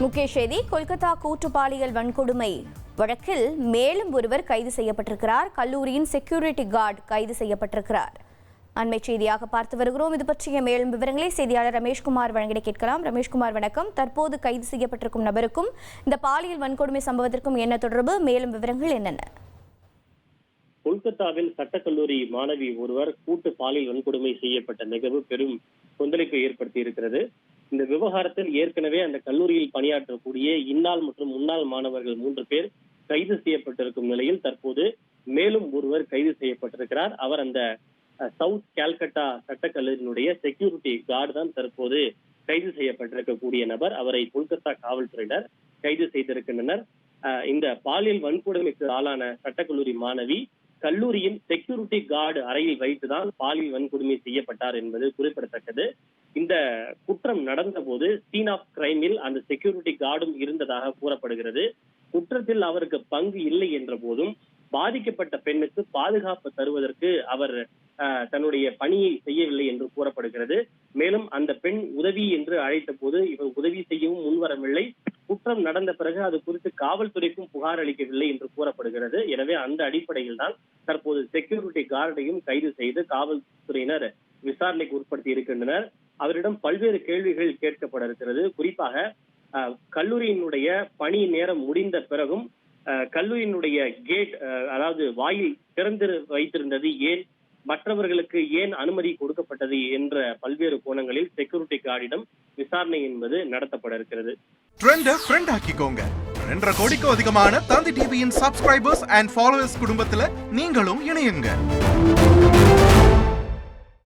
முக்கிய செய்தி, கொல்கத்தா கூட்டு பாலியல் வன்கொடுமை வழக்கில் மேலும் ஒருவர் கைது செய்யப்பட்டிருக்கிறார். கல்லூரியின் செக்யூரிட்டி கார்டு கைது செய்யப்பட்டிருக்கிறார். அண்மை செய்தியாக பார்த்து வருகிறோம். இது பற்றிய மேலும் விவரங்களை செய்தியாளர் ரமேஷ்குமார் வழங்கிட கேட்கலாம். ரமேஷ்குமார் வணக்கம். தற்போது கைது செய்யப்பட்டிருக்கும் நபருக்கும் இந்த பாலியல் வன்கொடுமை சம்பவத்திற்கும் என்ன தொடர்பு? மேலும் விவரங்கள் என்னென்ன? கொல்கத்தாவில் சட்டக்கல்லூரி மாணவி ஒருவர் கூட்டு பாலியல் வன்கொடுமை செய்யப்பட்ட நிகழ்வு பெரும் கொந்தளிப்பை ஏற்படுத்தி இருக்கிறது. இந்த விவகாரத்தில் ஏற்கனவே அந்த கல்லூரியில் பணியாற்றக்கூடிய இந்நாள் மற்றும் முன்னாள் மாணவர்கள் 3 பேர் கைது செய்யப்பட்டிருக்கும் நிலையில் தற்போது மேலும் ஒருவர் கைது செய்யப்பட்டிருக்கிறார். அவர் அந்த சவுத் கால்கட்டா சட்டக்கல்லூரியினுடைய செக்யூரிட்டி கார்டு தான் தற்போது கைது செய்யப்பட்டிருக்கக்கூடிய நபர். அவரை கொல்கத்தா காவல்துறையினர் கைது செய்திருக்கின்றனர். இந்த பாலியல் வன்கொடுமைக்கு ஆளான சட்டக்கல்லூரி மாணவி கல்லூரியின் செக்யூரிட்டி கார்டு அறையில் வைத்துதான் பாலியல் வன்கொடுமை செய்யப்பட்டார் என்பது குறிப்பிடத்தக்கது. இந்த குற்றம் நடந்த போது சீன் ஆஃப் கிரைமில் அந்த செக்யூரிட்டி கார்டும் இருந்ததாக கூறப்படுகிறது. குற்றத்தில் அவருக்கு பங்கு இல்லை என்ற போதும் பாதிக்கப்பட்ட பெண்ணுக்கு பாதுகாப்பு தருவதற்கு அவர் தன்னுடைய பணியை செய்யவில்லை என்று கூறப்படுகிறது. மேலும் அந்த பெண் உதவி என்று அழைத்த போது இவர் உதவி செய்யவும் முன்வரவில்லை. குற்றம் நடந்த பிறகு அது குறித்து காவல்துறைக்கும் புகார் அளிக்கவில்லை என்று கூறப்படுகிறது. எனவே அந்த அடிப்படையில் தான் தற்போது செக்யூரிட்டி கார்டையும் கைது செய்து காவல்துறையினர் விசாரணைக்கு உட்படுத்தி இருக்கின்றனர். அவரிடம் பல்வேறு கேள்விகள் கேட்கப்பட இருக்கிறது. குறிப்பாக கல்லூரியினுடைய பணி நேரம் முடிந்த பிறகும் கல்லூரியினுடைய கேட், அதாவது வாயில் திறந்து வைத்திருந்தது ஏன், மற்றவர்களுக்கு ஏன் அனுமதி கொடுக்கப்பட்டது என்ற பல்வேறு கோணங்களில் செக்யூரிட்டி கார்டிடம் விசாரணை என்பது நடத்தப்பட இருக்கிறது. ட்ரெண்ட ஃப்ரெண்ட் ஆக்கிக்கோங்க. 2.5 கோடிக்கும் அதிகமான தந்தி டிவியின் சப்ஸ்கிரைபர்ஸ் அண்ட் ஃபாலோவர்ஸ் குடும்பத்துல நீங்களும் இணையுங்க.